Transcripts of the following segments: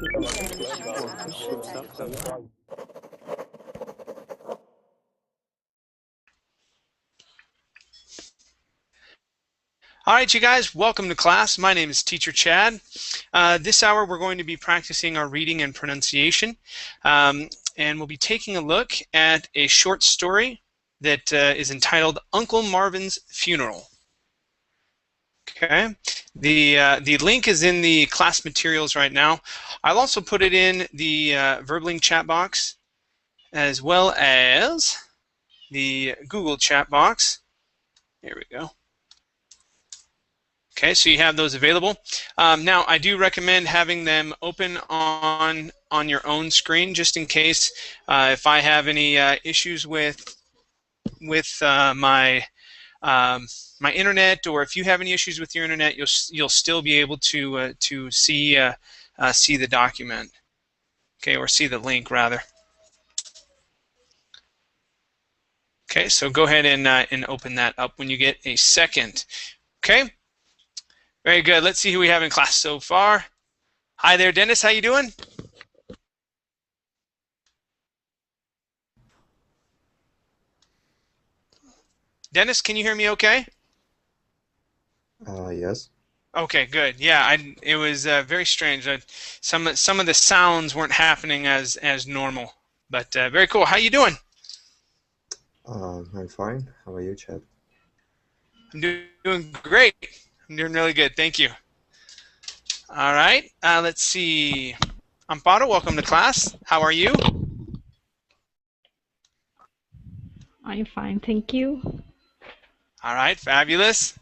All right, you guys, welcome to class. My name is Teacher Chad. This hour we're going to be practicing our reading and pronunciation, and we'll be taking a look at a short story that is entitled Uncle Marvin's Funeral. Okay, the link is in the class materials right now. I'll also put it in the Verbling chat box as well as the Google chat box. There we go. Okay, so you have those available. Now, I do recommend having them open on your own screen, just in case if I have any issues with my my internet, or if you have any issues with your internet, you'll still be able to see the document, okay, or see the link rather. Okay, so go ahead and open that up when you get a second. Okay. Very good. Let's see who we have in class so far. Hi there, Dennis. How you doing? Dennis, can you hear me okay? Yes. Okay, good. Yeah, it was very strange. Some of the sounds weren't happening as normal, but very cool. How you doing? I'm fine. How are you, Chad? I'm doing great. I'm doing really good. Thank you. All right. Let's see. Amparo, welcome to class. How are you? I'm fine, thank you. All right, fabulous.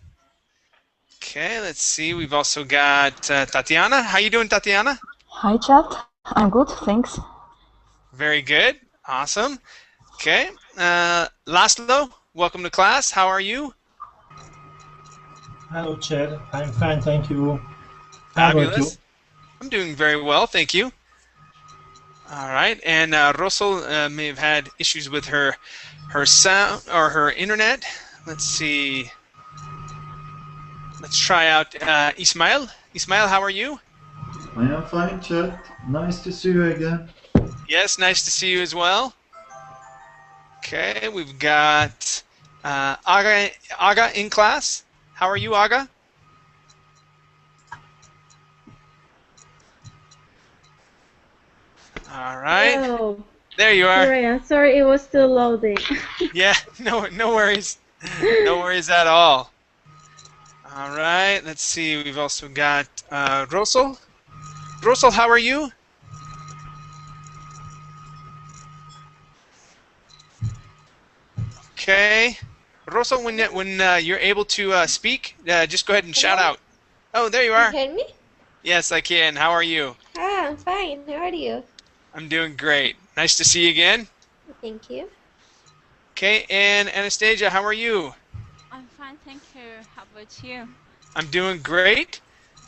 Okay, let's see. We've also got Tatiana. How you doing, Tatiana? Hi, Chad. I'm good, thanks. Very good. Awesome. Okay. Laszlo, welcome to class. How are you? Hello, Chad. I'm fine, thank you. How about you? Fabulous. I'm doing very well, thank you. All right, and Rosal may have had issues with her sound or her internet. Let's see. Let's try out Ismail. Ismail, how are you? I am fine, Chad. Nice to see you again. Yes, nice to see you as well. Okay, we've got Aga in class. How are you, Aga? All right. Hello. There you are. Here I am. Sorry, it was still loading. Yeah, no worries. No worries at all. All right, let's see. We've also got Rosal. Rosal, how are you? Okay. Rosal, when you're able to speak, just go ahead and shout out. Oh, there you are. Can you hear me? Yes, I can. How are you? Ah, I'm fine. How are you? I'm doing great. Nice to see you again. Thank you. Okay, and Anastasia, how are you? I'm fine, thank you. How about you? I'm doing great.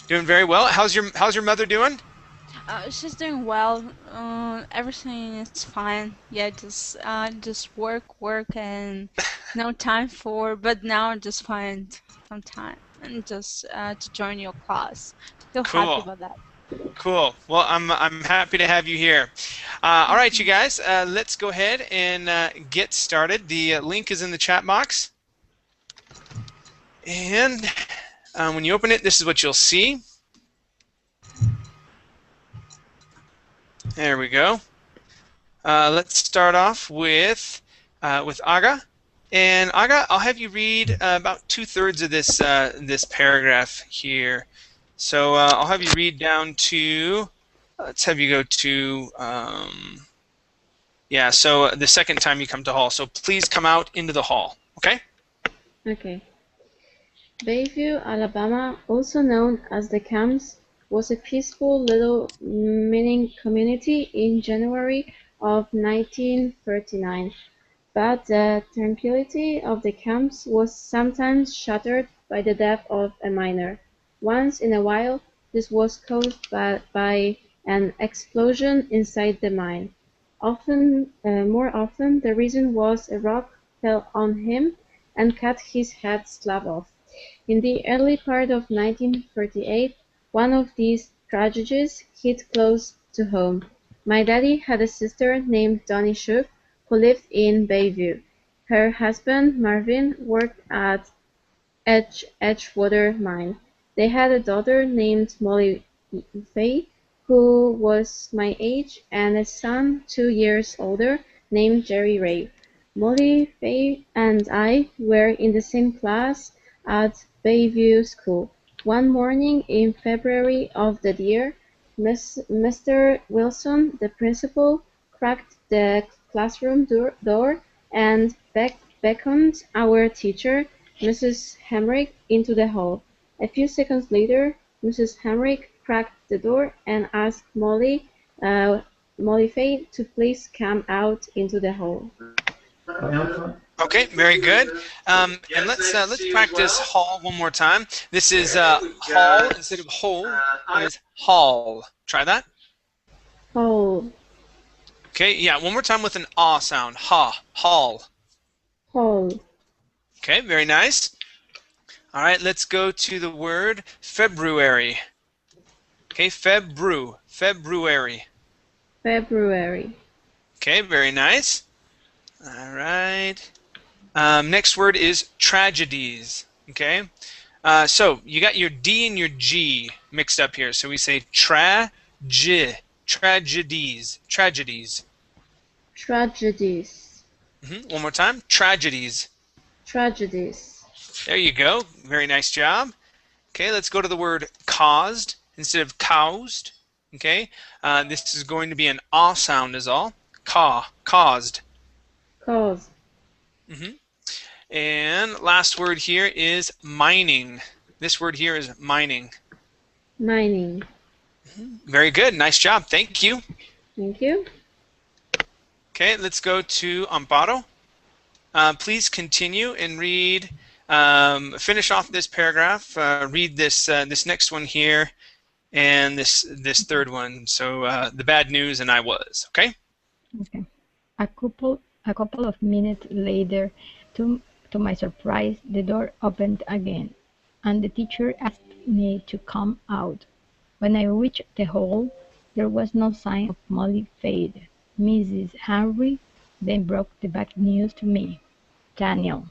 Doing very well. How's your mother doing? She's doing well. Everything is fine. Yeah, just work, and no time but now I just find some time and just to join your class. Feel happy about that. Cool. Well, I'm happy to have you here. All right, you guys, let's go ahead and get started. The link is in the chat box, and when you open it, this is what you'll see. There we go. Let's start off with Aga, and Aga, I'll have you read about 2/3 of this paragraph here. So I'll have you read down to, let's have you go to, yeah, so the second time you come to hall. So please come out into the hall, okay? Okay. Bayview, Alabama, also known as the Camps, was a peaceful little mining community in January of 1939. But the tranquility of the camps was sometimes shattered by the death of a miner. Once in a while, this was caused by an explosion inside the mine. More often, the reason was a rock fell on him and cut his head slab off. In the early part of 1938, one of these tragedies hit close to home. My daddy had a sister named Donnie Shoup who lived in Bayview. Her husband, Marvin, worked at Edgewater Mine. They had a daughter named Molly Faye, who was my age, and a son 2 years older named Jerry Ray. Molly Faye and I were in the same class at Bayview School. One morning in February of that year, Mr. Wilson, the principal, cracked the classroom door and beckoned our teacher, Mrs. Hamrick, into the hall. A few seconds later, Mrs. Hamrick cracked the door and asked Molly Faye to please come out into the hall. I am fine. Okay, very good. And let's practice hall one more time. This is hall instead of hole. It's hall. Try that. Hall, Okay, yeah, one more time with an ah sound. Ha, hall. hall, Okay, very nice. All right, let's go to the word February. Okay, February. February, Okay, very nice. All right. Next word is tragedies. Okay. So you got your D and your G mixed up here. So we say tragedies. tragedies, One more time. Tragedies. tragedies, There you go. Very nice job. Okay, let's go to the word caused instead of caused. Okay. This is going to be an ah sound is all. Caused. cause, And last word here is mining. This word here is mining. mining. Very good. Nice job. Thank you. Thank you. Okay, let's go to Amparo. Please continue and read. Finish off this paragraph. Read this this next one here, and this third one. So the bad news and I was. Okay. Okay. A couple of minutes later, to my surprise, the door opened again, and the teacher asked me to come out. When I reached the hall, there was no sign of Molly Fade. Mrs. Henry then broke the bad news to me. Daniel,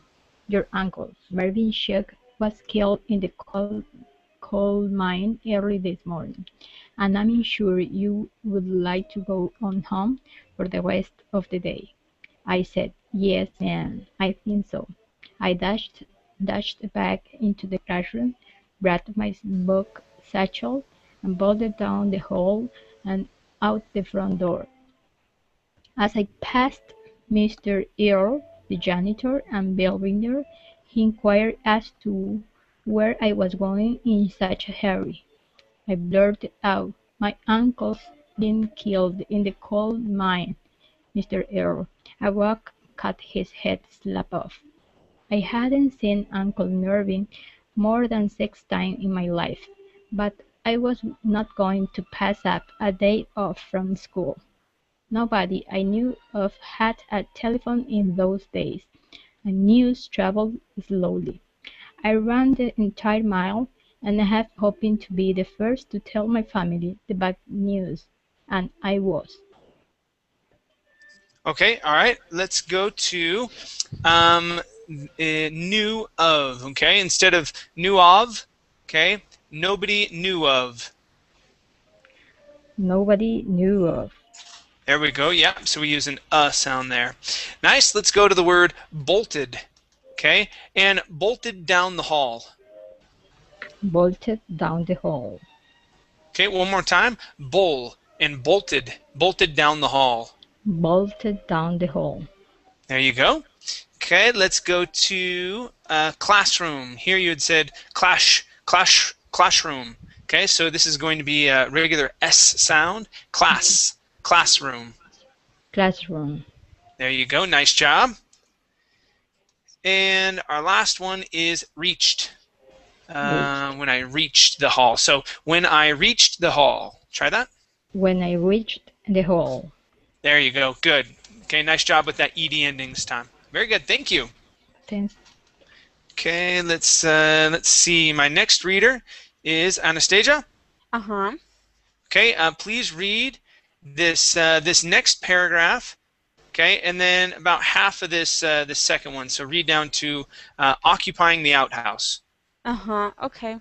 your uncle, Marvin Shook, was killed in the coal mine early this morning, and I'm sure you would like to go on home for the rest of the day. I said, yes, ma'am, I think so. I dashed back into the classroom, grabbed my book satchel, and bolted down the hall and out the front door. As I passed Mr. Earle, the janitor, and Belvinder, he inquired as to where I was going in such a hurry. I blurted out, my uncle's been killed in the coal mine, Mr. Earle. A rock cut his head slap off. I hadn't seen Uncle Mervyn more than 6 times in my life, but I was not going to pass up a day off from school. Nobody I knew of had a telephone in those days, and news traveled slowly. I ran the entire mile and a half hoping to be the first to tell my family the bad news, and I was. Okay. All right. Let's go to knew of. Okay. Instead of knew of. Okay. Nobody knew of. Nobody knew of. There we go. Yeah. So we use an sound there. Nice. Let's go to the word bolted. Okay. And bolted down the hall. Bolted down the hall. Okay. One more time. Bull and bolted. Bolted down the hall. Bolted down the hall. There you go. Okay. Let's go to classroom. Here you had said classroom. Okay. So this is going to be a regular S sound. Classroom. Classroom. There you go. Nice job. And our last one is reached. When I reached the hall. So when I reached the hall. Try that. When I reached the hall. There you go. Good. Okay. Nice job with that ed ending this time. Very good. Thank you. Thanks. Okay. Let's see. My next reader is Anastasia. Uh-huh. Okay. Please read this next paragraph, okay, and then about half of this this second one. So read down to occupying the outhouse. Okay.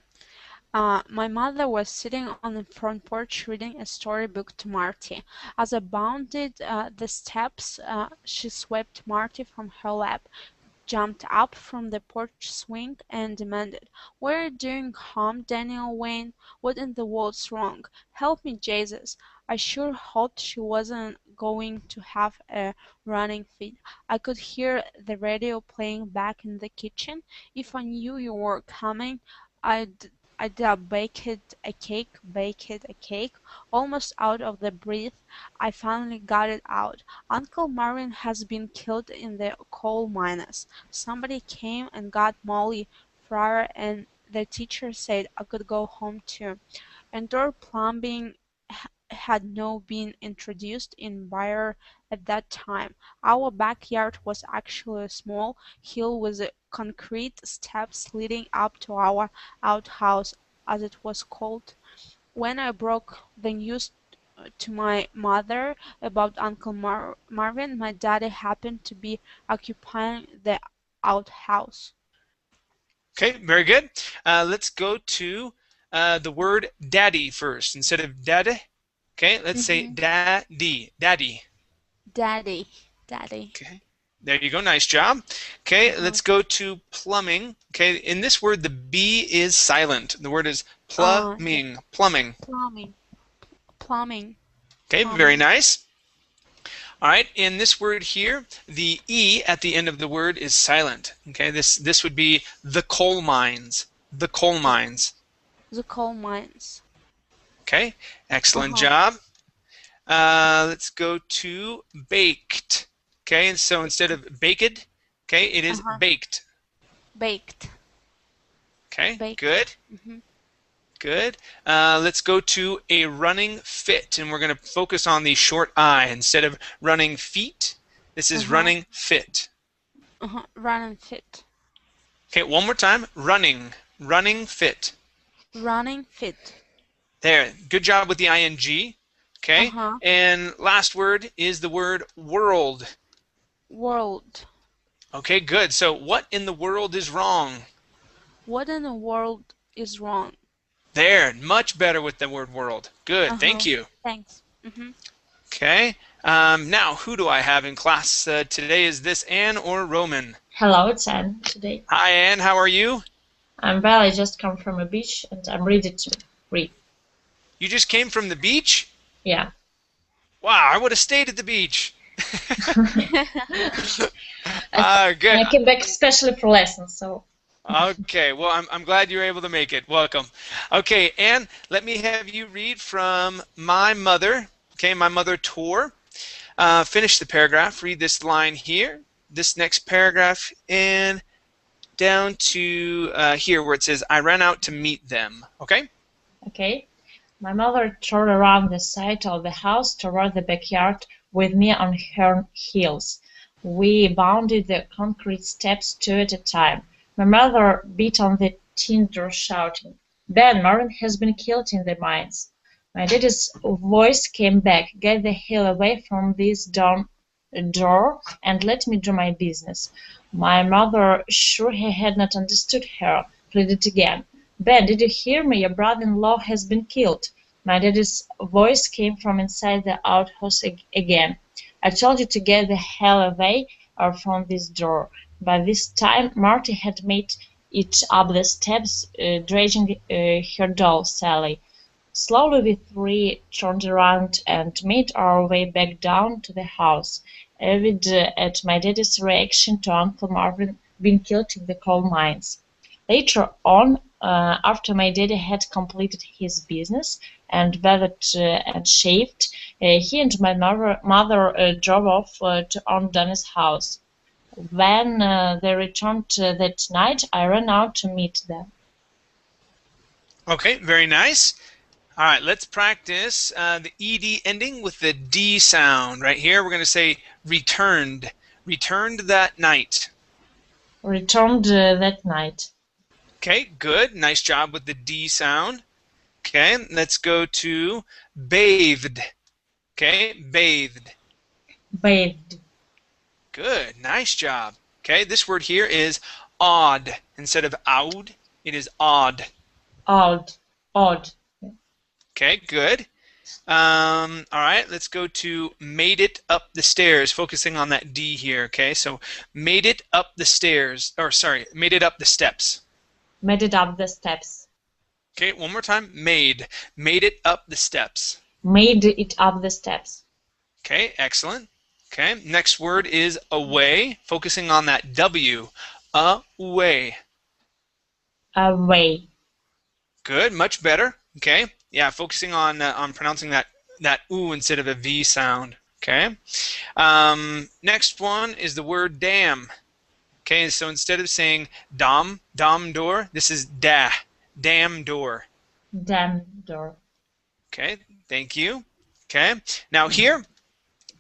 My mother was sitting on the front porch reading a storybook to Marty. As I bounded the steps, she swept Marty from her lap, jumped up from the porch swing, and demanded, "What are you doing home, Daniel Wayne? What in the world's wrong? Help me, Jesus!" I sure hoped she wasn't going to have a running fit. I could hear the radio playing back in the kitchen. If I knew you were coming, I'd I'd baked a cake, almost out of the breath. I finally got it out. "Uncle Marvin has been killed in the coal mines. Somebody came and got Molly Fryer, and the teacher said I could go home too." Indoor plumbing had not been introduced in Byre at that time. Our backyard was actually a small hill with concrete steps leading up to our outhouse, as it was called. When I broke the news to my mother about Uncle Marvin, my daddy happened to be occupying the outhouse. Okay, very good. Let's go to the word daddy first. Instead of daddy, okay, let's say daddy. Daddy. Daddy. Daddy. Okay, there you go. Nice job. Okay, let's go to plumbing. Okay, in this word, the B is silent. The word is plumbing. Plumbing. Plumbing. Plumbing. Okay, very nice. All right, in this word here, the E at the end of the word is silent. Okay, this would be the coal mines. The coal mines. The coal mines. Okay, excellent job. Let's go to baked. Okay, and so instead of baked, okay, it is baked. Baked. Okay, Baked. good. Good. Let's go to a running fit, and we're going to focus on the short I. Instead of running feet, this is running fit. Running fit. Okay, one more time. Running. Running fit. Running fit. There. Good job with the ing. Okay. And last word is the word world. World. Okay, good. So what in the world is wrong? What in the world is wrong? There. Much better with the word world. Good. Thank you. Thanks. Okay. Now, who do I have in class today? Is this Anne or Roman? Hello, it's Anne today. Hi, Anne. How are you? I'm well. I just come from a beach and I'm ready to read. You just came from the beach? Yeah. Wow, I would have stayed at the beach. Good. I came back especially for lessons, so. Okay, well, I'm glad you were able to make it. Welcome. Okay, Anne, let me have you read from My Mother. Okay, My Mother Tour. Finish the paragraph. Read this line here, this next paragraph, and down to here where it says, I ran out to meet them. Okay? Okay. My mother turned around the side of the house toward the backyard with me on her heels. We bounded the concrete steps two at a time. My mother beat on the tin door shouting, "Ben, Marvin has been killed in the mines." My daddy's voice came back, "Get the hell away from this door and let me do my business." My mother, sure he had not understood her, pleaded again, "Ben, did you hear me? Your brother-in-law has been killed." My daddy's voice came from inside the outhouse again. "I told you to get the hell away or from this door." By this time, Marty had made it up the steps, dragging her doll, Sally. Slowly we three turned around and made our way back down to the house, avid at my daddy's reaction to Uncle Marvin being killed in the coal mines. Later on, after my daddy had completed his business and bathed and shaved, he and my mother drove off to Aunt Donna's house. When they returned that night, I ran out to meet them. Okay, very nice. All right, let's practice the ED ending with the D sound. Right here, we're going to say returned. Returned that night. Returned that night. Okay, good. Nice job with the D sound. Okay, let's go to bathed. Okay, bathed. Bathed. Good, nice job. Okay, this word here is odd. Instead of oud, it is odd. Odd. Odd. Okay, good. All right, let's go to made it up the stairs, focusing on that D here. Okay, so made it up the stairs, or sorry, made it up the steps. Made it up the steps. Okay, one more time. Made it up the steps. Made it up the steps. Okay, excellent. Okay, next word is away, focusing on that W. Away. Away. Good, much better. Okay, yeah, focusing on pronouncing that oo instead of a V sound. Okay. Next one is the word damn. Okay, so instead of saying dom door, this is dam door. Damn door. Okay, thank you. Okay, now here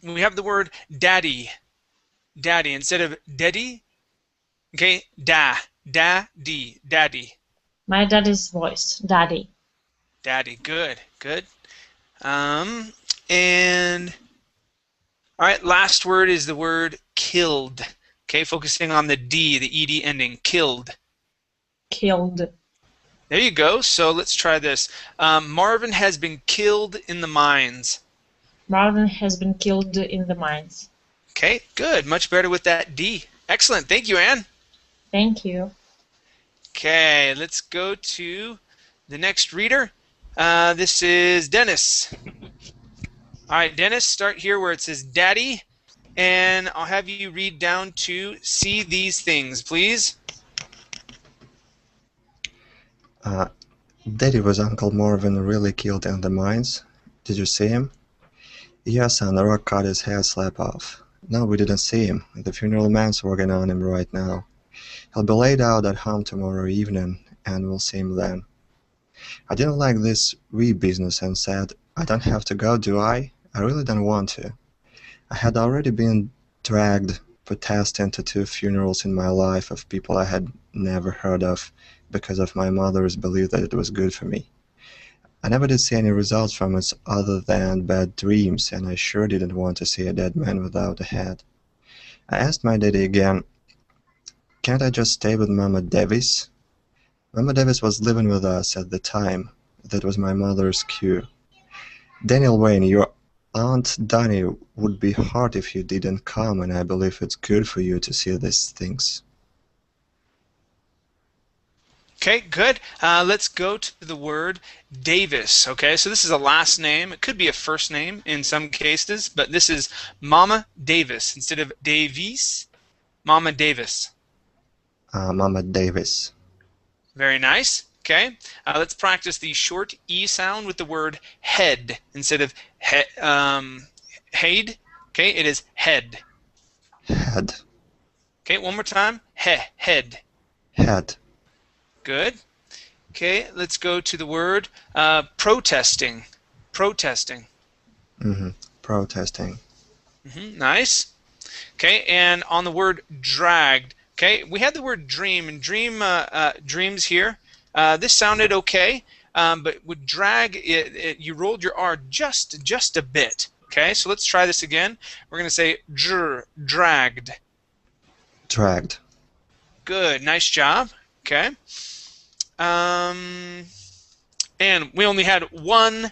we have the word daddy. Daddy instead of daddy. Okay, daddy. My daddy's voice. Daddy. Daddy, good. And all right, last word is the word killed. Okay, focusing on the D, the ED ending, killed. Killed. There you go. So let's try this. Marvin has been killed in the mines. Marvin has been killed in the mines. Okay, good. Much better with that D. Excellent. Thank you, Anne. Thank you. Okay, let's go to the next reader. This is Dennis. All right, Dennis, start here where it says daddy, and I'll have you read down to see these things, please. Daddy, was Uncle Marvin really killed in the mines? Did you see him? Yes, and the rock cut his head slap off. No, we didn't see him. The funeral man's working on him right now. He'll be laid out at home tomorrow evening, and we'll see him then. I didn't like this wee business and said, I don't have to go, do I? I really don't want to. I had already been dragged protest into 2 funerals in my life of people I had never heard of because of my mother's belief that it was good for me. I never did see any results from it other than bad dreams, and I sure didn't want to see a dead man without a head. I asked my daddy again, can't I just stay with Mama Davis? Mama Davis was living with us at the time. That was my mother's cue. Daniel Wayne, your Aunt Donnie would be hurt if you didn't come, and I believe it's good for you to see these things. Okay, good. Let's go to the word Davis. Okay, so this is a last name. It could be a first name in some cases, but this is Mama Davis instead of Davies. Mama Davis. Mama Davis. Very nice. Okay, let's practice the short E sound with the word head instead of head. Okay, it is head. Head. Okay, one more time. Head. Head. Good. Okay, let's go to the word protesting. Protesting. Protesting. Nice. Okay, and on the word dragged. Okay, we had the word dream and dreams here. This sounded okay, but with drag, you rolled your R just a bit. Okay, so let's try this again. We're going to say dragged. Dragged. Good, nice job. Okay. And we only had one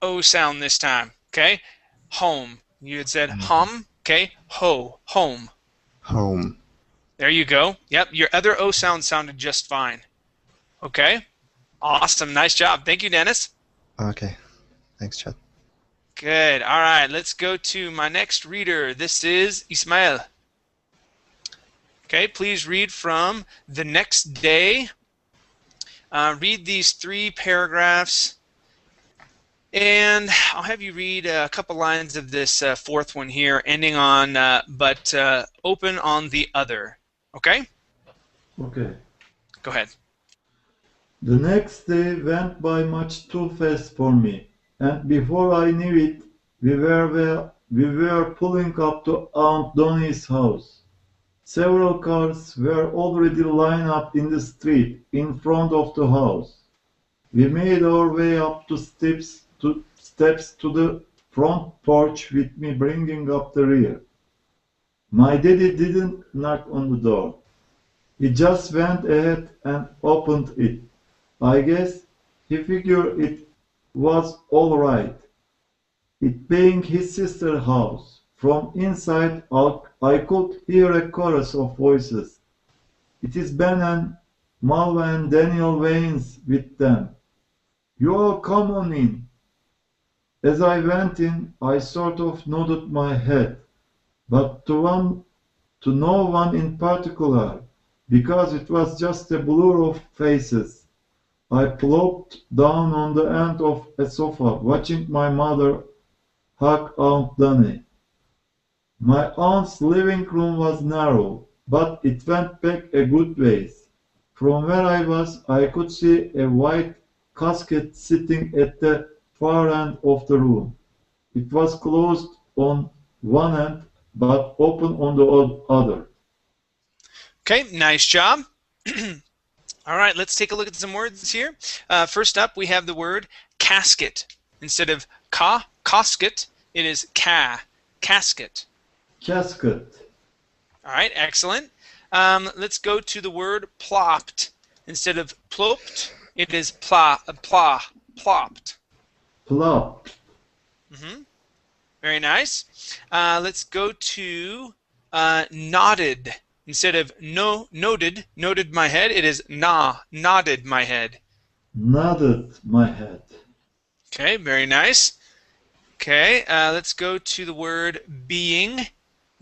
O sound this time. Okay, home. You had said hum. Okay, home. Home. There you go. Yep, your other O sound sounded just fine. Okay, awesome, nice job. Thank you, Dennis. Okay, thanks, Chad. Good. All right, let's go to my next reader. This is Ismail. Okay, please read from the next day. Read these 3 paragraphs, and I'll have you read a couple lines of this 4th one here, ending on but open on the other. Okay? Okay. Go ahead. The next day went by much too fast for me, and before I knew it, we were pulling up to Aunt Donnie's house. Several cars were already lined up in the street in front of the house. We made our way up the steps to the front porch with me bringing up the rear. My daddy didn't knock on the door. He just went ahead and opened it. I guess he figured it was all right. It being his sister's house. From inside I could hear a chorus of voices. It is Ben and Malva and Daniel Waynes with them. You all come on in. As I went in, I sort of nodded my head, but to no one in particular, because it was just a blur of faces. I plopped down on the end of a sofa, watching my mother hug Aunt Dani. My aunt's living room was narrow, but it went back a good ways. From where I was, I could see a white casket sitting at the far end of the room. It was closed on one end, but open on the other. Okay, nice job. All right, let's take a look at some words here. First up, we have the word casket. Instead of casket, it is casket. Casket. All right, excellent. Let's go to the word plopped. Instead of plopped, it is plopped. Plopped. Very nice. Let's go to nodded. Instead of noted my head, it is nodded my head. Nodded my head. Okay, very nice. Okay, let's go to the word being.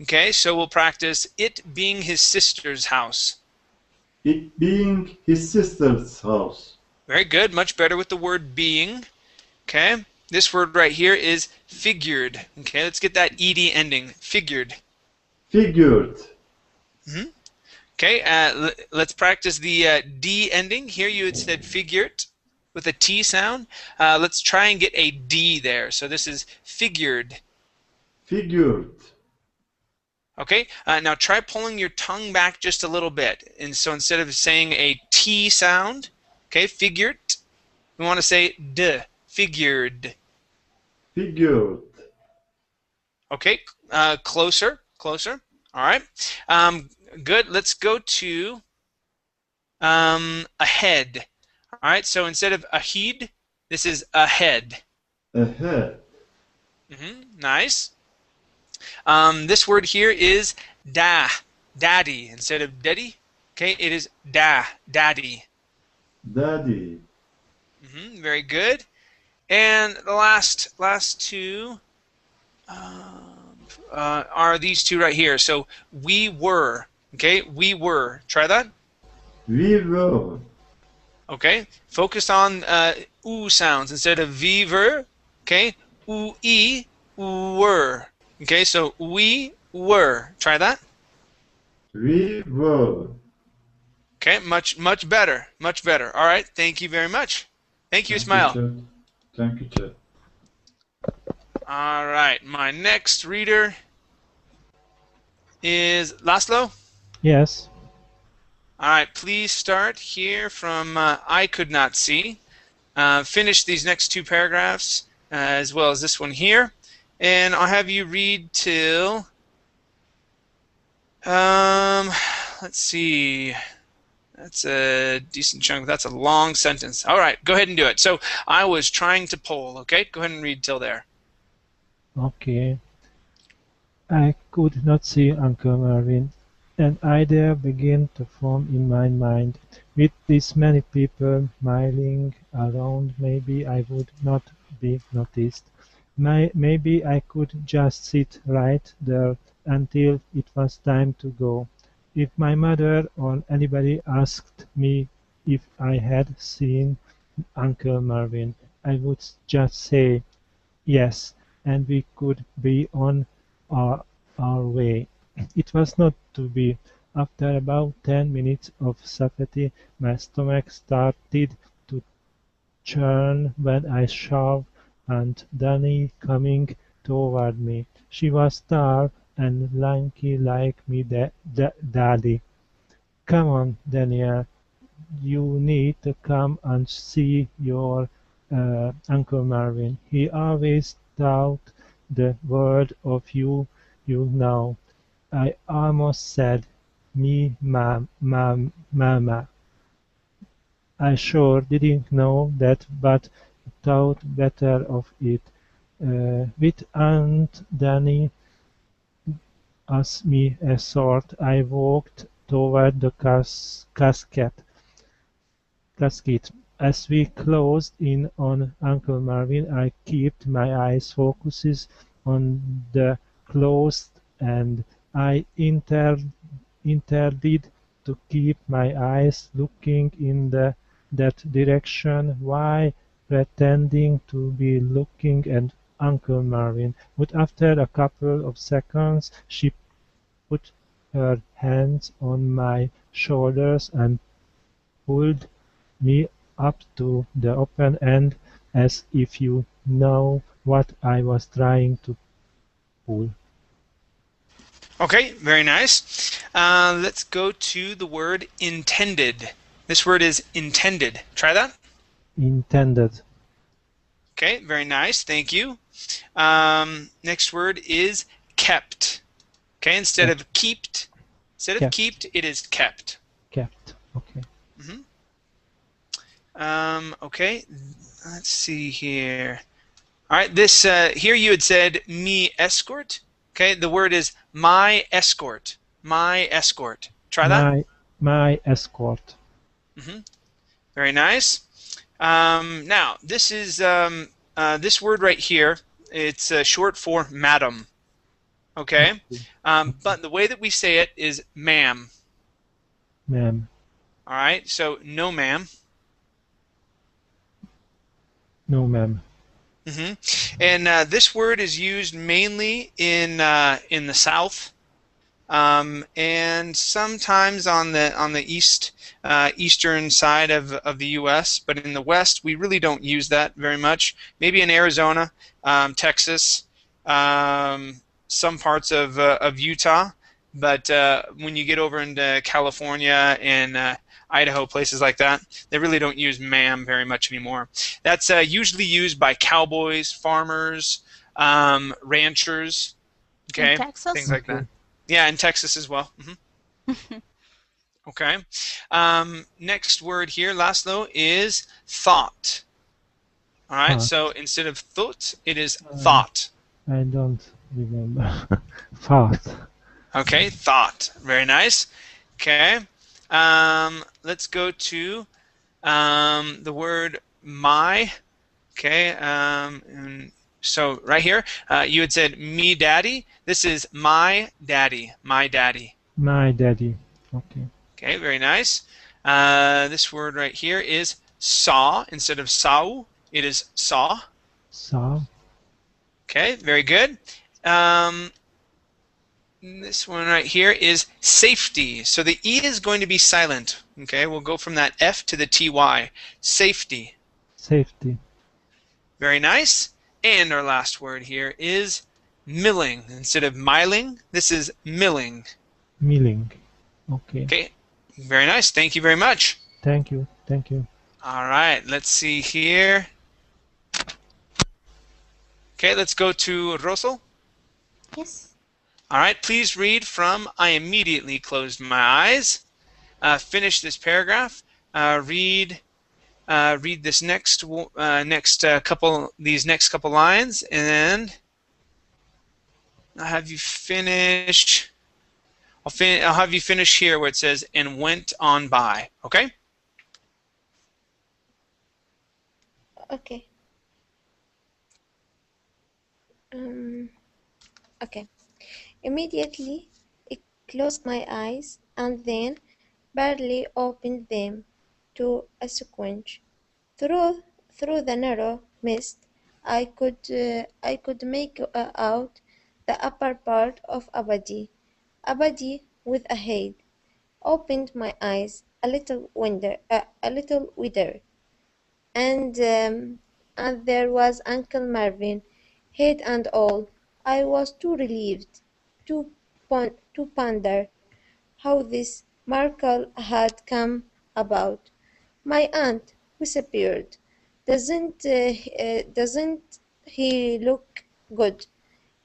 Okay, so we'll practice it being his sister's house. It being his sister's house. Very good, much better with the word being. Okay, this word right here is figured. Okay, let's get that ed ending. Figured. Figured. Okay, let's practice the D ending. Here you had said figured with a T sound. Let's try and get a D there. So this is figured. Figured. Okay, now try pulling your tongue back just a little bit. And so instead of saying a T sound, okay, figured, we want to say D. Figured. Figured. Okay, closer. All right. Good. Let's go to ahead. All right. So instead of ahead, this is ahead. Ahead. Nice. This word here is daddy. Instead of daddy, okay, it is daddy. Daddy. Very good. And the last two are these two right here. So we were. Okay, we were. Try that. We were. Okay, focus on oo sounds instead of we were. Okay, oo e were. Okay, so we were. Try that. We were. Okay, much better. Much better. All right, thank you very much. Thank you, Ismail. Thank you, Chet. All right, my next reader is Laszlo. Yes. All right, please start here from I could not see. Finish these next two paragraphs as well as this one here. And I'll have you read till, let's see, that's a decent chunk. That's a long sentence. All right, go ahead and do it. So I was trying to poll, okay? Go ahead and read till there. Okay. I could not see Uncle Marvin. An idea began to form in my mind. With this many people milling around, maybe I would not be noticed. Maybe I could just sit right there until it was time to go. If my mother or anybody asked me if I had seen Uncle Marvin, I would just say yes, and we could be on our way. It was not to be. After about 10 minutes of safety, my stomach started to churn when I saw Aunt Dani coming toward me. She was tall and lanky like me daddy. Come on, Daniel, you need to come and see your Uncle Marvin. He always thought the word of you now. I almost said, me mama. I sure didn't know that, but thought better of it. With Aunt Danny as me escort, I walked toward the casket. As we closed in on Uncle Marvin, I kept my eyes focused on the closed, and I intended to keep my eyes looking in that direction while pretending to be looking at Uncle Marvin. But after a couple of seconds, she put her hands on my shoulders and pulled me up to the open end, as if you know what I was trying to pull. Okay, very nice. Let's go to the word intended. This word is intended. Try that. Intended. Okay, very nice. Thank you. Next word is kept. Okay, instead of kept, it is kept. Kept. Okay. Okay, let's see here. All right, this here you had said me escort. Okay, the word is my escort. My escort. Try that. My escort. Very nice. Now, this is this word right here. It's short for madam. Okay, but the way that we say it is ma'am. Ma'am. All right, so no ma'am. No, ma'am. And this word is used mainly in the South, and sometimes on the eastern side of the U.S. But in the West, we really don't use that very much. Maybe in Arizona, Texas, some parts of Utah, but when you get over into California and Idaho, places like that, they really don't use ma'am very much anymore. That's usually used by cowboys, farmers, ranchers, okay, In Texas? things like that. Yeah, in Texas as well. Okay. Next word here, last though, is thought. All right, so instead of thought, it is thought. I don't remember. Thought. Okay, thought. Very nice. Okay. Let's go to the word my. Okay. So right here, you had said me daddy. This is my daddy. My daddy. My daddy. Okay. Okay, very nice. This word right here is saw. Instead of saw, it is saw. Saw. Okay, very good. This one right here is safety. So the E is going to be silent. Okay, we'll go from that F to the TY. Safety. Safety. Very nice. And our last word here is milling. Instead of miling, this is milling. Milling. Okay. Okay, very nice. Thank you very much. Thank you. Thank you. All right, let's see here. Okay, let's go to Rosal. Yes. All right, please read from I immediately closed my eyes. Finish this paragraph. Read this next couple lines, and I'll have you finish. I'll have you finish here where it says and went on by. Okay. Okay. Okay. Immediately, I closed my eyes and then barely opened them to a squinch. Through the narrow mist, I could make out the upper part of a body with a head. Opened my eyes a little wider, and there was Uncle Marvin, head and all. I was too relieved to ponder how this miracle had come about. My aunt whispered, doesn't he look good?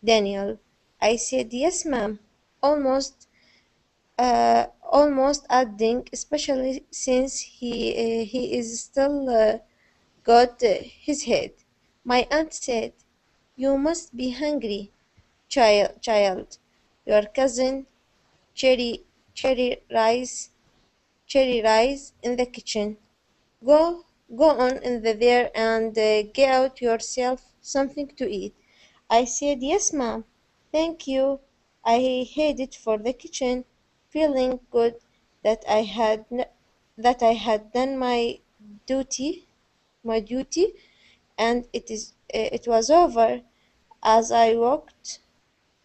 Daniel. I said, yes, ma'am. Almost, almost adding, especially since he is still got his head. My aunt said, you must be hungry, child. Your cousin Cherry, Cherry Rice, Cherry Rice in the kitchen. Go, go on in there and get out yourself something to eat. I said, yes, ma'am. Thank you. I headed for the kitchen, feeling good that that I had done my duty, and it was over. As I walked,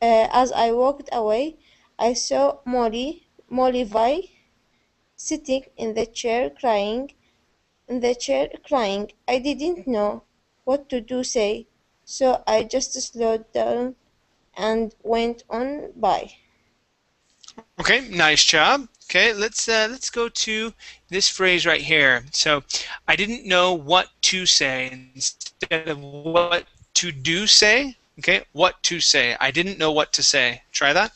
as I walked away, I saw Molly Vi, sitting in the chair crying. I didn't know what to do say, so I just slowed down and went on by. Okay, nice job. Okay, let's go to this phrase right here. So, I didn't know what to say instead of what to do say. Okay, what to say. I didn't know what to say. Try that.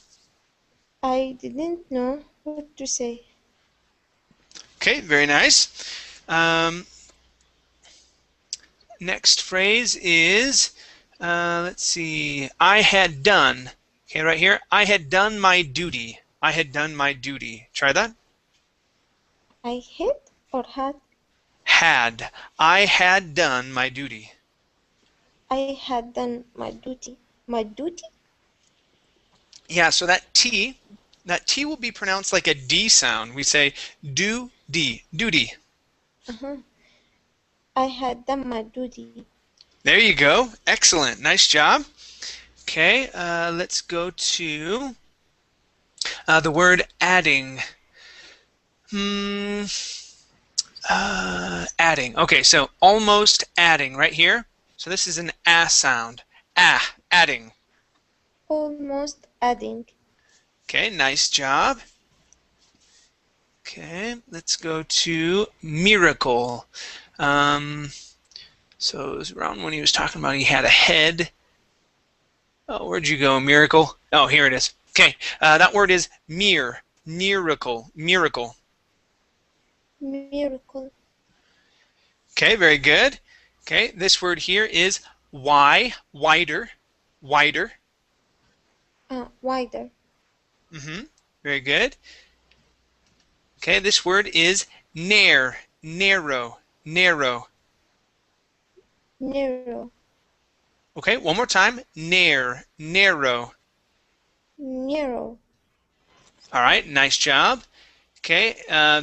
I didn't know what to say. Okay, very nice. Um, Next phrase is, let's see, I had done. Okay, right here, I had done my duty. I had done my duty. Try that. I had or had? Had. I had done my duty. I had done my duty. My duty? Yeah, so that T will be pronounced like a D sound. We say do, D, duty. Uh-huh. I had done my duty. There you go. Excellent. Nice job. Okay, let's go to the word adding. Adding. Okay, so almost adding right here. So this is an ah sound. Ah, adding. Almost adding. Okay, nice job. Okay, let's go to miracle. So it was around when he was talking about he had a head. Oh, where'd you go, miracle? Oh, here it is. Okay, that word is miracle, miracle. Miracle. Okay, very good. Okay, this word here is wider, wider. Wider. Very good. Okay, this word is narrow, narrow. Narrow. Okay, one more time. Narrow. Narrow. All right, nice job. Okay,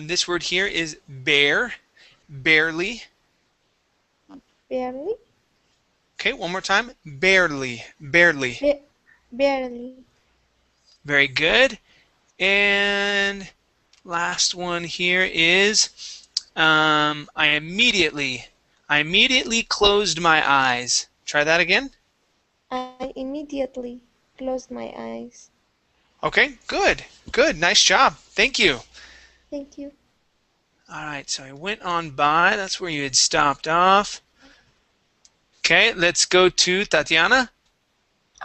this word here is barely. Barely. Okay, one more time. Barely. Barely. Very good. And last one here is I immediately closed my eyes. Try that again. I immediately closed my eyes. Okay, good. Nice job. Thank you. Thank you. All right, so I went on by. That's where you had stopped off. Okay, let's go to Tatiana.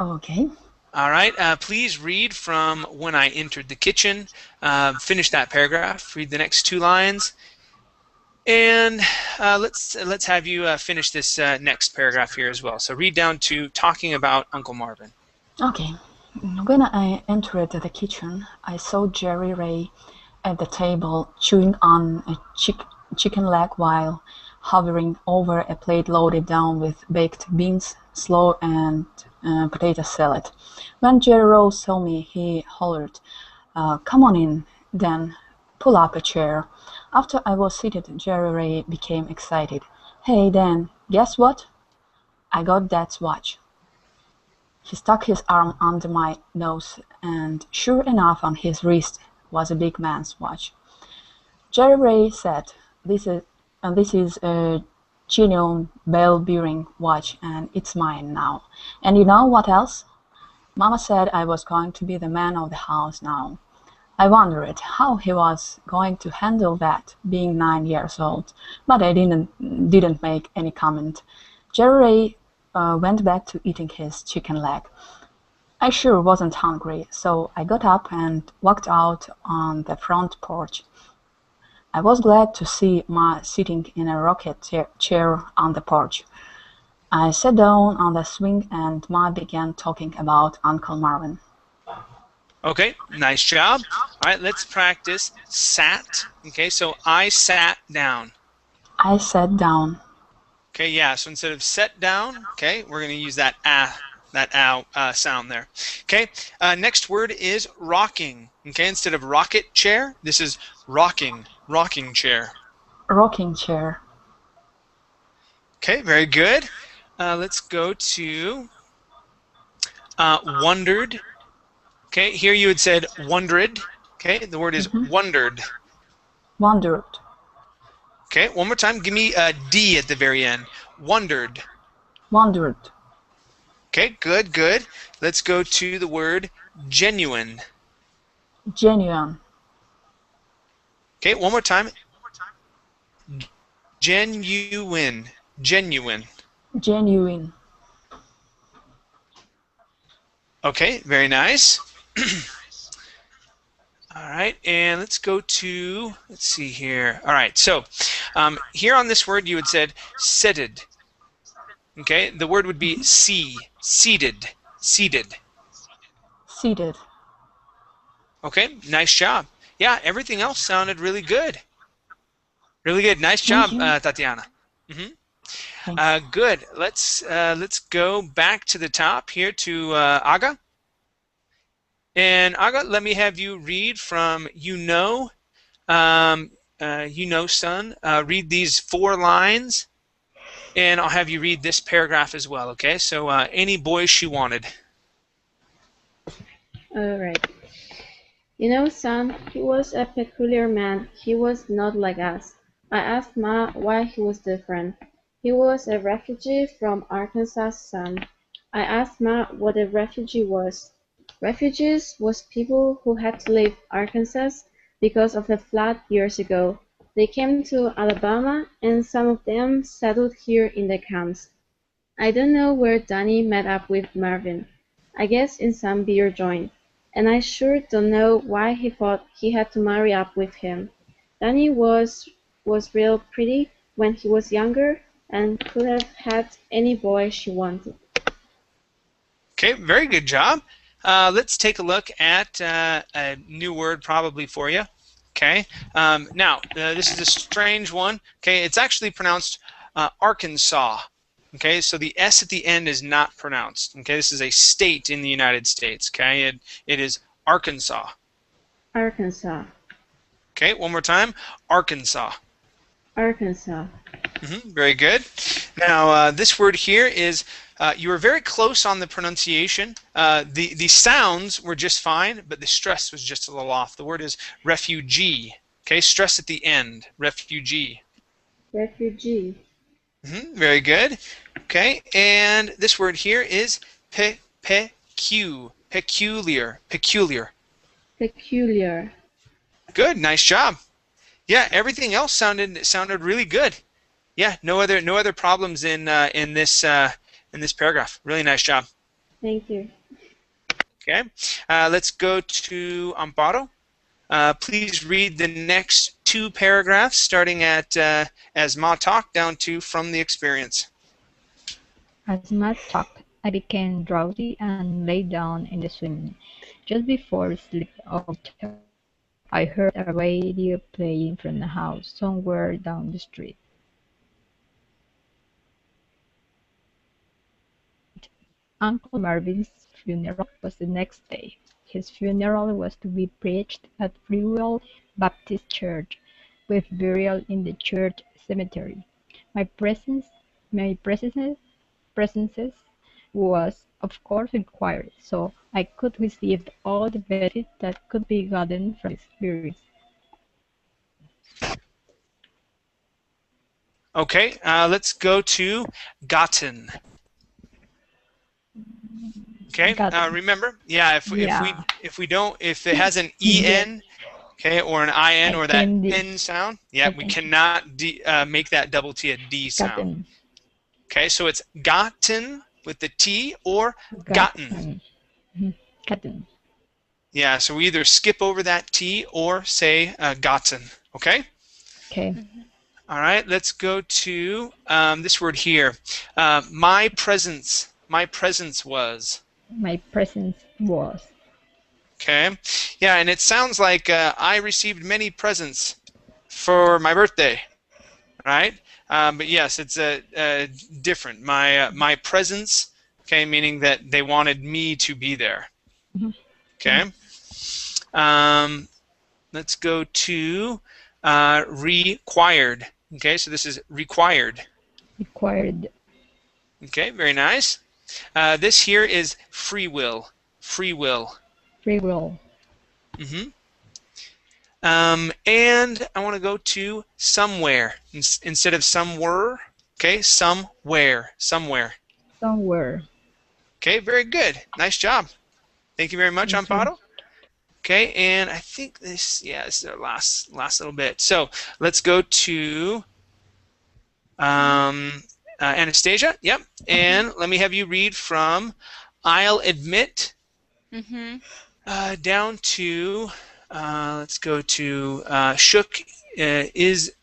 Okay. All right, please read from when I entered the kitchen. Finish that paragraph. Read the next 2 lines. And let's have you finish this next paragraph here as well. So read down to talking about Uncle Marvin. Okay. When I entered the kitchen, I saw Jerry Ray at the table chewing on a chicken leg while hovering over a plate loaded down with baked beans, slaw, and potato salad. When Jerry Ray saw me, he hollered, "Come on in, Dan. Pull up a chair." After I was seated, Jerry Ray became excited. "Hey, Dan, guess what? I got Dad's watch." He stuck his arm under my nose, and sure enough on his wrist was a big man's watch. Jerry Ray said, this is a genuine bell-bearing watch, and it's mine now. And you know what else? Mama said I was going to be the man of the house now. I wondered how he was going to handle that, being 9 years old, but I didn't make any comment. Jerry Ray went back to eating his chicken leg. I sure wasn't hungry, so I got up and walked out on the front porch. I was glad to see Ma sitting in a rocking chair on the porch. I sat down on the swing and Ma began talking about Uncle Marvin. Okay, nice job. All right, let's practice sat. Okay, so I sat down. I sat down. Okay, yeah, so instead of set down, okay, we're going to use that sound there. Okay, next word is rocking. Okay, instead of rocket chair, this is rocking chair. Rocking chair. Okay, very good. Let's go to wondered. Okay, here you had said wondered. Okay, the word is wondered. Wondered. Okay, one more time. Give me a D at the very end. Wondered. Wondered. Okay, good, good. Let's go to the word genuine. Genuine. Okay, one more time. Genuine. Genuine. Genuine. Okay, very nice. All right, and let's go to, let's see here. All right, so here on this word you had said seated. Okay, the word would be seated, seated. Seated. Okay, nice job. Yeah, everything else sounded really good. Really good. Nice job, Tatiana. Good. Let's go back to the top here to Aga. And Aga, let me have you read from son. Read these 4 lines, and I'll have you read this paragraph as well. Okay. So any boy she wanted. All right. You know, son, he was a peculiar man. He was not like us. I asked Ma why he was different. He was a refugee from Arkansas, son. I asked Ma what a refugee was. Refugees was people who had to leave Arkansas because of the flood years ago. They came to Alabama, and some of them settled here in the camps. I don't know where Danny met up with Marvin. I guess in some beer joint. And I sure don't know why he thought he had to marry up with him. Danny was real pretty when he was younger and could have had any boy she wanted. Okay, very good job. Let's take a look at a new word probably for you. Okay, now this is a strange one. Okay, it's actually pronounced Arkansas. Okay, so the S at the end is not pronounced. Okay, this is a state in the United States. Okay, it is Arkansas. Arkansas. Okay, one more time. Arkansas. Arkansas. Very good. Now this word here is you were very close on the pronunciation. The sounds were just fine, but the stress was just a little off. The word is refugee. Okay, stress at the end. Refugee. Refugee. Very good. Okay, and this word here is peculiar. Peculiar. Peculiar. Good, nice job. Yeah, everything else sounded really good. Yeah, no other problems in this paragraph. Really nice job. Thank you. Okay, let's go to Amparo. Please read the next 2 paragraphs, starting at as Ma talked down to from the experience. As Matt talked, I became drowsy and lay down in the swing. Just before sleep over, I heard a radio playing from the house somewhere down the street. Uncle Marvin's funeral was the next day. His funeral was to be preached at Freewell Baptist Church, with burial in the church cemetery. My presence was, of course, required, so I could receive all the benefit that could be gotten from this experience. Okay, let's go to gotten. Okay, remember, yeah, if it has an en, okay, or an in or that n sound, yeah, we cannot make that double t a d sound. Gotten. Okay, so it's gotten with the t or gotten. Gotten. Yeah, so we either skip over that T or say gotten, okay? Okay. All right, let's go to this word here. My presence was. My presence was. Okay, yeah, and it sounds like I received many presents for my birthday, right? But yes, it's different. My presence, okay, meaning that they wanted me to be there. Okay. Let's go to required. Okay, so this is required. Required. Okay, very nice. This here is free will. Free will. Free will. And I want to go to somewhere instead of somewhere. Okay, somewhere. Somewhere. Somewhere. Okay, very good. Nice job. Thank you very much, Thank you. Amparo. Okay, and I think this, yeah, this is our last little bit. So let's go to Anastasia. Yep, and let me have you read from I'll admit down to let's go to Shook is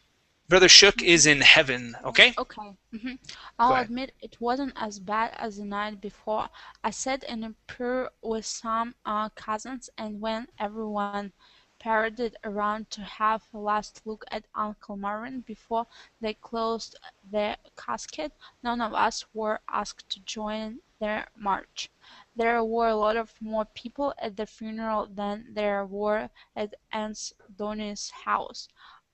Brother Shook is in heaven. Okay. Okay. Go I'll ahead. admit it wasn't as bad as the night before. I sat in a prayer with some cousins, and when everyone paraded around to have a last look at Uncle Marvin before they closed the casket, none of us were asked to join their march. There were a lot of more people at the funeral than there were at Aunt Donnie's house.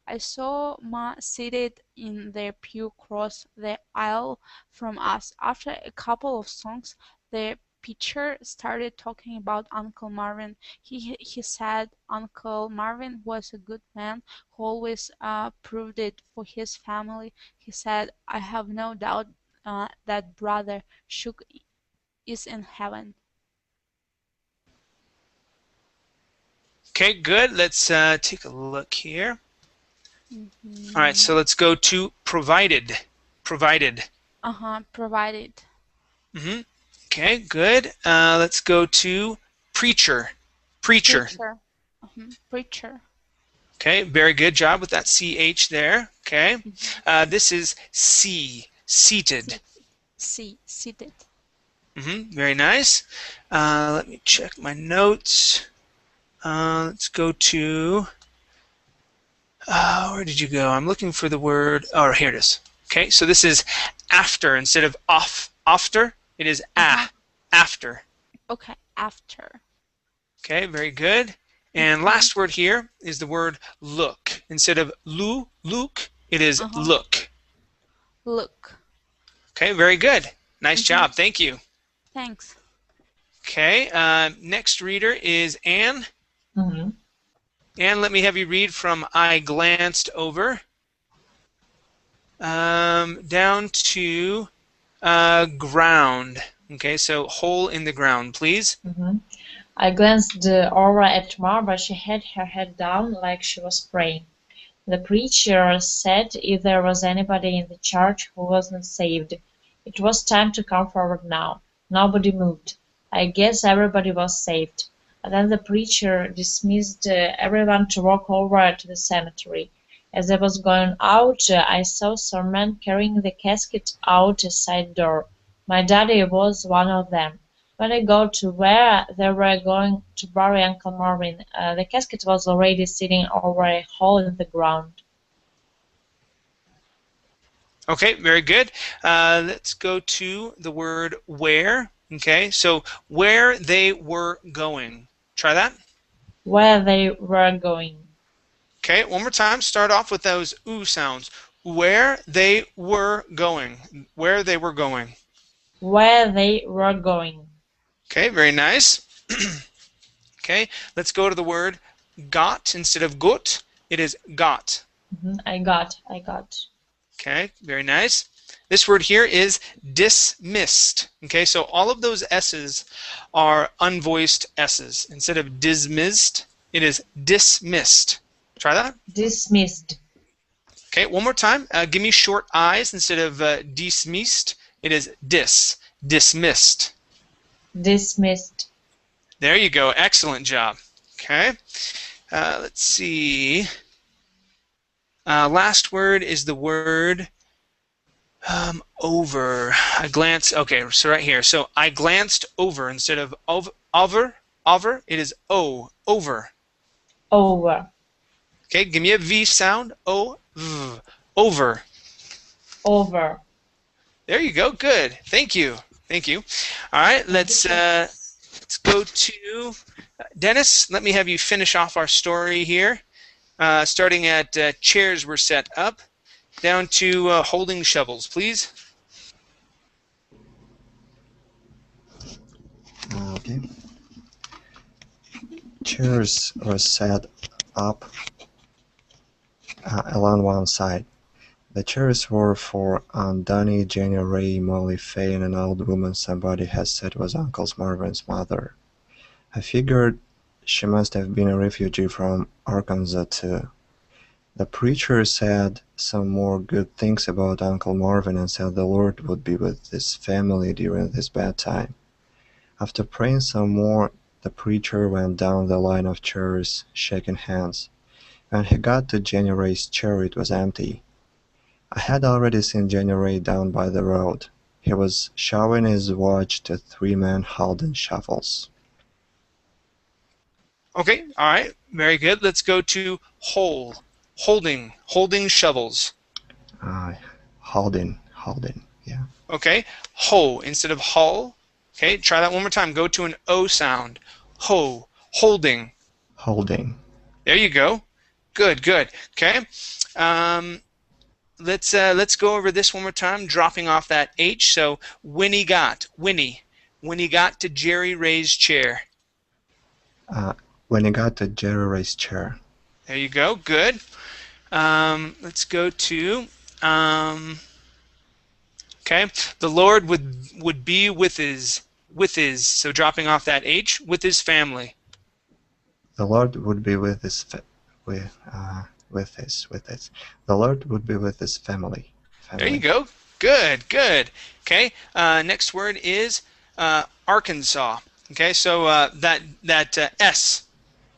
I saw Ma seated in the pew across the aisle from us. After a couple of songs, the preacher started talking about Uncle Marvin. He said Uncle Marvin was a good man who always proved it for his family. He said, I have no doubt that Brother Shook is in heaven. Okay, good. Let's take a look here. All right, so let's go to provided. Provided. Provided. Okay, good. Let's go to preacher. Preacher. Preacher. Okay, very good job with that CH there. Okay. This is C. Seated. Seated. Very nice. Let me check my notes. Let's go to where did you go? I'm looking for the word. Oh, here it is. Okay, so this is after instead of after. It is after. Okay, after. Okay, very good. And last word here is the word look. Instead of look, it is look. Look. Okay, very good. Nice job. Thank you. Thanks. Okay, next reader is Anne. Anne, let me have you read from I glanced over down to ground. Okay, so hole in the ground, please. I glanced over at Ma, but she had her head down like she was praying. The preacher said if there was anybody in the church who wasn't saved, it was time to come forward now. Nobody moved. I guess everybody was saved. And then the preacher dismissed everyone to walk over to the cemetery. As I was going out, I saw some men carrying the casket out a side door. My daddy was one of them. When I got to where they were going to bury Uncle Marvin, the casket was already sitting over a hole in the ground. Okay, very good. Let's go to the word where. Okay, so where they were going. Try that. Where they were going. Okay, one more time. Start off with those oo sounds. Where they were going. Where they were going. Where they were going. Okay, very nice. Okay, let's go to the word got instead of gut. It is got. I got. Okay, very nice. This word here is dismissed. Okay, so all of those S's are unvoiced S's. Instead of dismissed, it is dismissed. Try that. Dismissed. Okay, one more time. Give me short I's instead of dismissed. It is dismissed. Dismissed. There you go. Excellent job. Okay. Let's see. Last word is the word over. I glanced. Okay, so right here. So I glanced over instead of over. Over. It is o. Over. Over. Okay, give me a V sound. O. V. Over. Over. There you go. Good. Thank you. Thank you. All right. Let's go to Dennis. Let me have you finish off our story here. Starting at chairs were set up, down to holding shovels, please. Okay. Chairs were set up along one side. The chairs were for Aunt Donnie, Jenny Ray, Molly Fay, and an old woman somebody had said was Uncle Marvin's mother. I figured she must have been a refugee from Arkansas too. The preacher said some more good things about Uncle Marvin and said the Lord would be with his family during this bad time. After praying some more, the preacher went down the line of chairs, shaking hands. When he got to Jenny Ray's chair, it was empty. I had already seen Jenny Ray down by the road. He was showing his watch to three men holding shovels. Okay, all right, very good. Let's go to holding shovels. Holding, yeah. Okay, ho instead of hull. Okay, try that one more time. Go to an O sound. Ho, holding. Holding. There you go. Good. Okay. Let's go over this one more time, dropping off that H. So when he got to Jerry Ray's chair. When he got to Jerry Ray's chair. There you go. Good. Let's go to okay. The Lord would be with his so dropping off that H with his family. The Lord would be with his The Lord would be with his family. There you go. Good. Okay. Next word is Arkansas. Okay. So that S.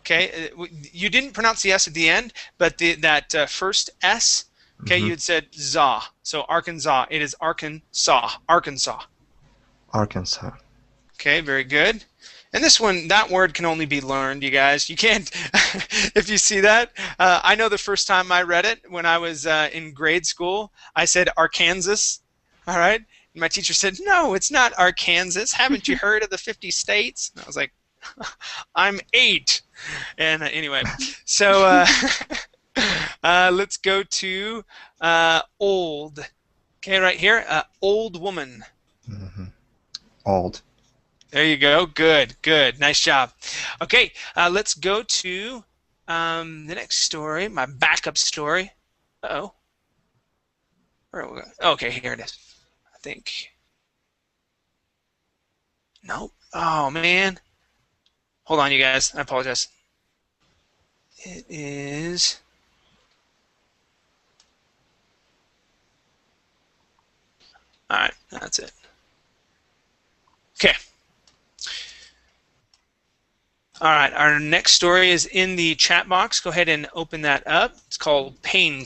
Okay. You didn't pronounce the S at the end, but that first S. Okay. You had said za. So Arkansas. It is Arkansas. Okay. Very good. And this one, that word can only be learned, you guys. You can't, if you see that. I know the first time I read it when I was in grade school, I said Arkansas, all right? And my teacher said, no, it's not Arkansas. Haven't you heard of the 50 states? And I was like, I'm 8. And anyway, so let's go to old. Okay, right here, old woman. Old. There you go. Good. Nice job. Okay, let's go to the next story, my backup story. Uh-oh. Okay, here it is. I think. Nope. Oh, man. Hold on, you guys. I apologize. It is... All right, that's it. Okay. All right, our next story is in the chat box. Go ahead and open that up. It's called Pain.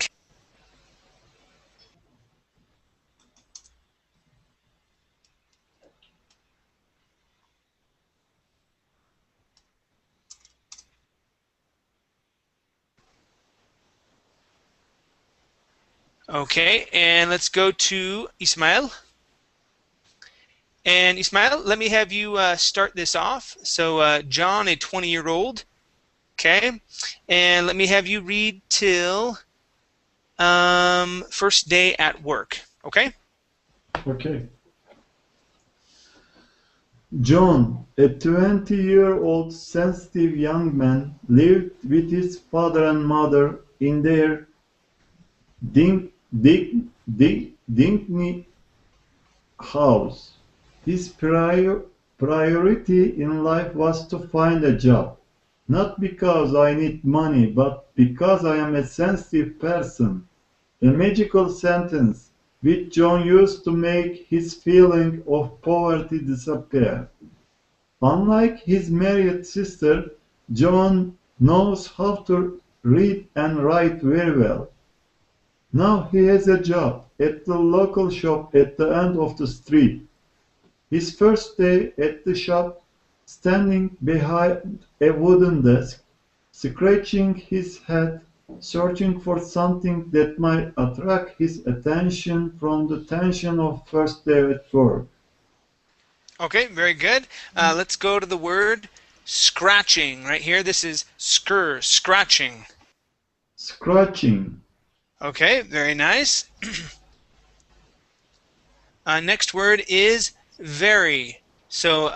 Okay, and let's go to Ismail. And Ismail, let me have you start this off. So John, a 20-year-old, okay, and let me have you read till first day at work, okay? Okay. John, a 20-year-old sensitive young man, lived with his father and mother in their Dinkney house. His priority in life was to find a job. Not because I need money, but because I am a sensitive person. A magical sentence which John used to make his feeling of poverty disappear. Unlike his married sister, John knows how to read and write very well. Now he has a job at the local shop at the end of the street. His first day at the shop, standing behind a wooden desk, scratching his head, searching for something that might attract his attention from the tension of first day at work. Okay, very good. Let's go to the word scratching right here. This is scratching. Scratching. Okay, very nice. Next word is very. So,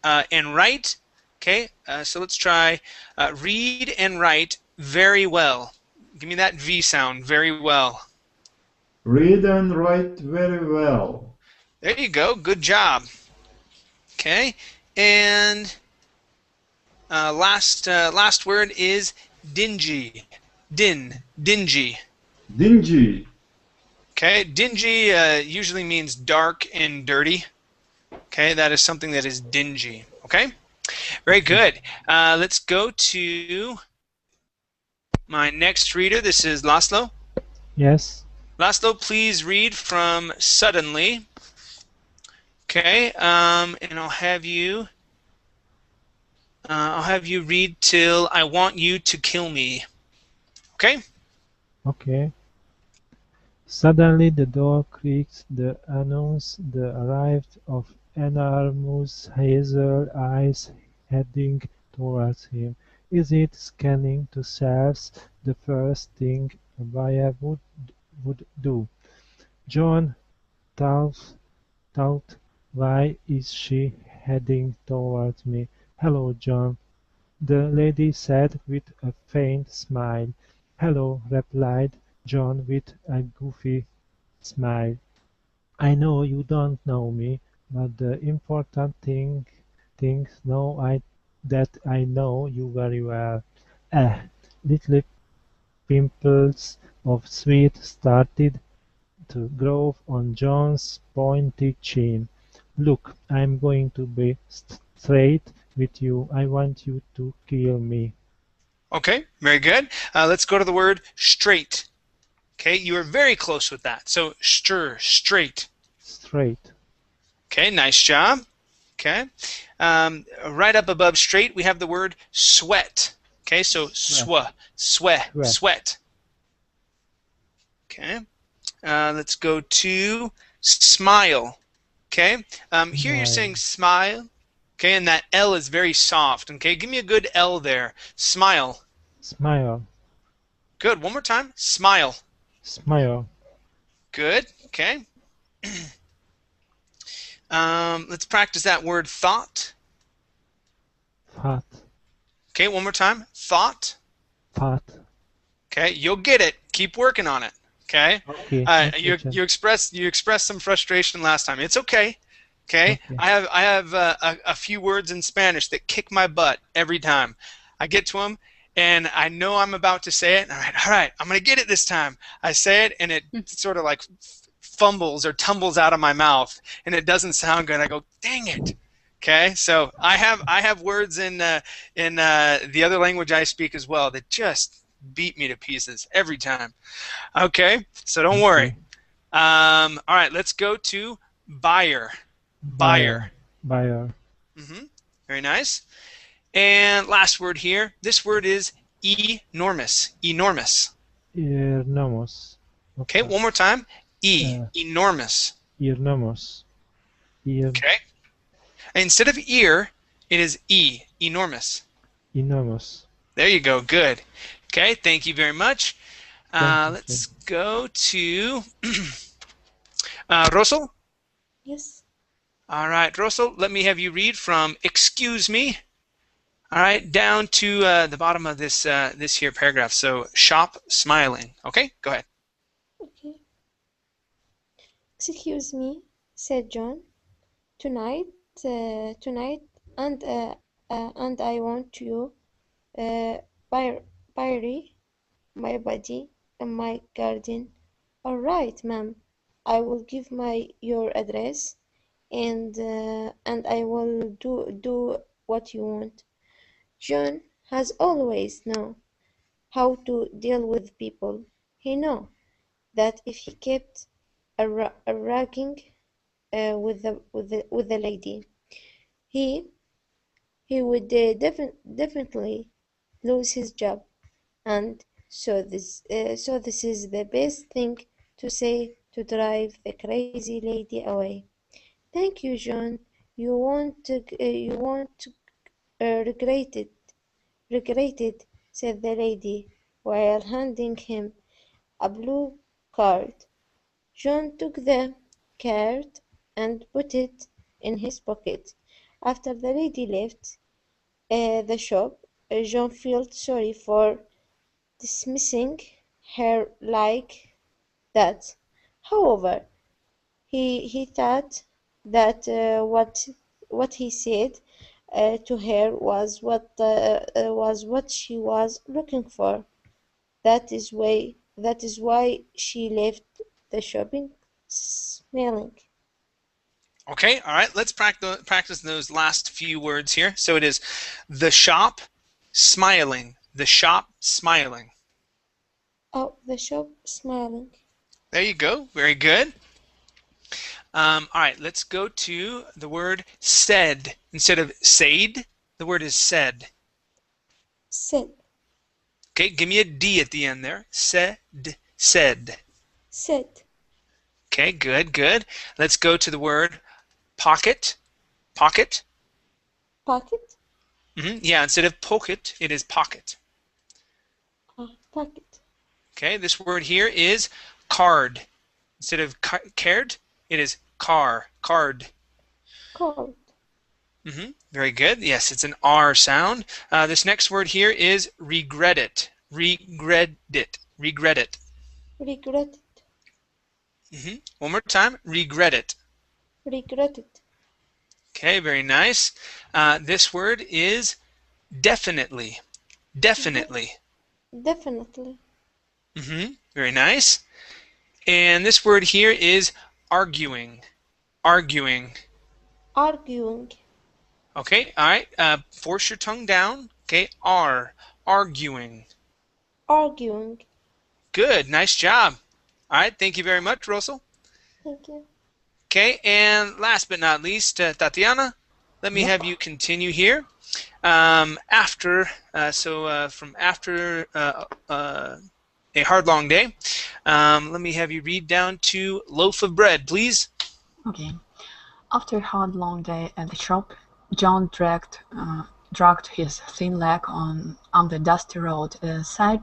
and write. Okay, so let's try read and write very well. Give me that V sound, very well. Read and write very well. There you go, good job. Okay, and last word is dingy. Dingy. Dingy. Okay, dingy usually means dark and dirty. Okay, that is something that is dingy. Okay, very good. Let's go to my next reader. This is Laszlo. Yes. Laszlo, please read from suddenly. Okay, and I'll have you read till I want you to kill me. Okay. Okay. Suddenly the door creaked to announce the arrival of enormous hazel eyes heading towards him. Is it scanning the shelves? The first thing a buyer would do. John thought, why is she heading towards me? Hello, John, the lady said with a faint smile. Hello, replied John with a goofy smile. I know you don't know me, but the important things know that I know you very well. Ah, little pimples of sweat started to grow on John's pointed chin. Look, I'm going to be straight with you. I want you to kill me. Okay, very good. Let's go to the word straight. Okay, you are very close with that. So straight. Straight. Okay, nice job. Okay, right up above straight, we have the word sweat. Okay, so sweat. Okay, let's go to smile. Okay, here you're saying smile. Okay, and that L is very soft. Okay, give me a good L there. Smile. Smile. Good. One more time. Smile. Smile. Good. Okay. Let's practice that word thought. Thought. Okay, one more time. Thought. Thought. Okay, you'll get it. Keep working on it. Okay. Okay. You expressed some frustration last time. It's okay. Okay. I have a few words in Spanish that kick my butt every time. I get to them, and I know I'm about to say it. All right, I'm gonna get it this time. I say it, and it sort of like fumbles or tumbles out of my mouth, and it doesn't sound good. I go, dang it. Okay, so I have words in the other language I speak as well that just beat me to pieces every time. Okay, so don't worry. All right, let's go to buyer. Buyer. Very nice. And last word here. This word is enormous. Enormous. Enormous. Okay, one more time. Enormous. Enormous. Okay. Instead of ear, it is enormous. Enormous. There you go. Good. Okay, thank you very much. Let's go to Rosal. Yes. All right, Rosal, let me have you read from excuse me. All right, down to the bottom of this here paragraph. So shop smiling. Okay, go ahead. Okay. Excuse me, said John. Tonight, and I want you, bury my body in my garden. All right, ma'am. I will give your address and I will do what you want. John has always known how to deal with people. He knew that if he kept arguing with the lady, he he would definitely lose his job. And so this is the best thing to say to drive the crazy lady away. Thank you, John. You won't regret it, said the lady, while handing him a blue card. John took the card and put it in his pocket. After the lady left the shop, John felt sorry for dismissing her like that. However, he thought that what he said to her was what she was looking for. That is why she left the shopping smiling. Okay, all right, let's practice those last few words here. So it is the shop smiling. The shop smiling. Oh, the shop smiling. There you go. Very good. All right, let's go to the word said. Instead of said, the word is said. Said. Okay, give me a D at the end there. Said. Said. Said. Okay, good, good. Let's go to the word pocket. Pocket. Pocket. Yeah, instead of pocket, it is pocket. Pocket. Okay, this word here is card. Instead of cared, it is car. Card. Card. Very good. Yes, it's an R sound. This next word here is regret it. Regret it. Regret it. Regret it. One more time. Regret it. Regret it. Okay, very nice. This word is definitely. Definitely. Definitely. Very nice. And this word here is arguing. Arguing. Arguing. Okay, all right. Force your tongue down. Okay, R. Arguing. Arguing. Good, nice job. All right, thank you very much, Russell. Thank you. Okay, and last but not least, Tatiana, let me have you continue here. From after a hard long day, let me have you read down to loaf of bread, please. Okay. After a hard long day at the shop, John dragged his thin leg on the dusty road, a sight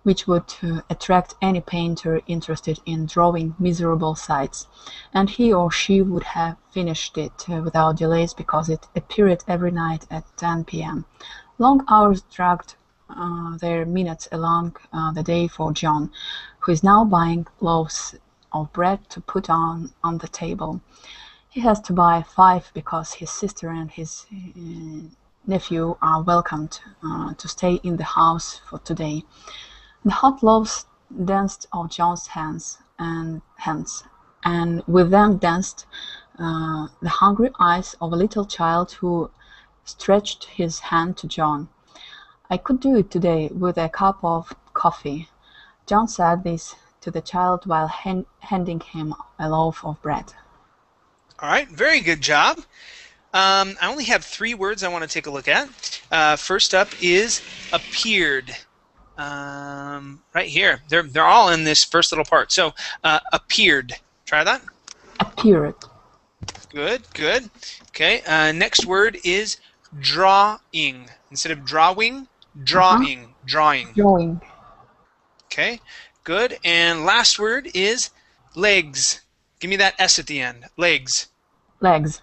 which would attract any painter interested in drawing miserable sights, and he or she would have finished it without delays because it appeared every night at 10 p.m. Long hours dragged their minutes along the day for John, who is now buying loaves of bread to put on the table. He has to buy 5 because his sister and his nephew are welcomed to stay in the house for today. The hot loaves danced on John's hands, and with them danced the hungry eyes of a little child who stretched his hand to John. "I could do it today with a cup of coffee." John said this to the child while handing him a loaf of bread. All right, very good job. I only have 3 words I want to take a look at. First up is appeared. Right here. They're all in this first little part. So appeared. Try that. Appeared. Good, good. Okay. Next word is drawing. Instead of drawing, drawing. Drawing. Drawing. Okay. Good. And last word is legs. Give me that S at the end. Legs. Legs.